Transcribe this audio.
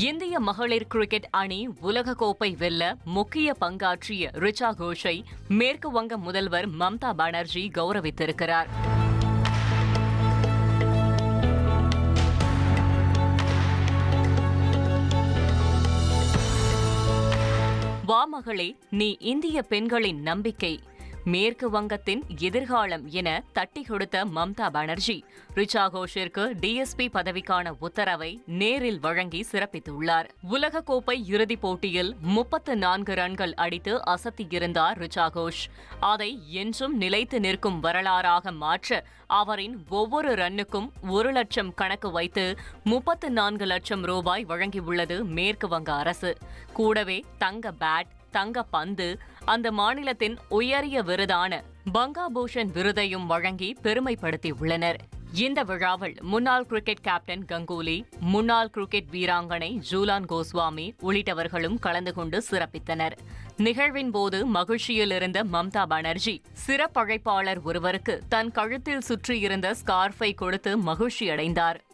இந்திய மகளிர் கிரிக்கெட் அணி உலகக்கோப்பை வெல்ல முக்கிய பங்காற்றிய ரிச்சா கோஷை மேற்கு வங்க முதல்வர் மம்தா பானர்ஜி கௌரவித்திருக்கிறார். வா மகளே, நீ இந்திய பெண்களின் நம்பிக்கை, மேற்கு வங்கத்தின் எதிர்காலம் என தட்டி கொடுத்த மம்தா பானர்ஜி ரிச்சா கோஷிற்கு டிஎஸ்பி பதவிக்கான உத்தரவை நேரில் வழங்கி சிறப்பித்துள்ளார். உலகக்கோப்பை இறுதிப் போட்டியில் 34 ரன்கள் அடித்து அசத்தியிருந்தார் ரிச்சா கோஷ். அதை என்றும் நிலைத்து நிற்கும் வரலாறாக மாற்ற அவரின் ஒவ்வொரு ரன்னுக்கும் 1 லட்சம் கணக்கு வைத்து 34 லட்சம் ரூபாய் வழங்கியுள்ளது மேற்கு வங்க அரசு. கூடவே தங்க பேட், தங்க பந்து, அந்த மாநிலத்தின் உயரிய விருதான பங்கா பூஷன் விருதையும் வழங்கி பெருமைப்படுத்தியுள்ளனர். இந்த விழாவில் முன்னாள் கிரிக்கெட் கேப்டன் கங்குலி, முன்னாள் கிரிக்கெட் வீராங்கனை ஜூலான் கோஸ்வாமி உள்ளிட்டவர்களும் கலந்து கொண்டு சிறப்பித்தனர். நிகழ்வின் போது மகிழ்ச்சியில் இருந்த மம்தா பானர்ஜி சிறப்பழைப்பாளர் ஒருவருக்கு தன் கழுத்தில் சுற்றியிருந்த ஸ்கார்ஃபை கொடுத்து மகிழ்ச்சியடைந்தார்.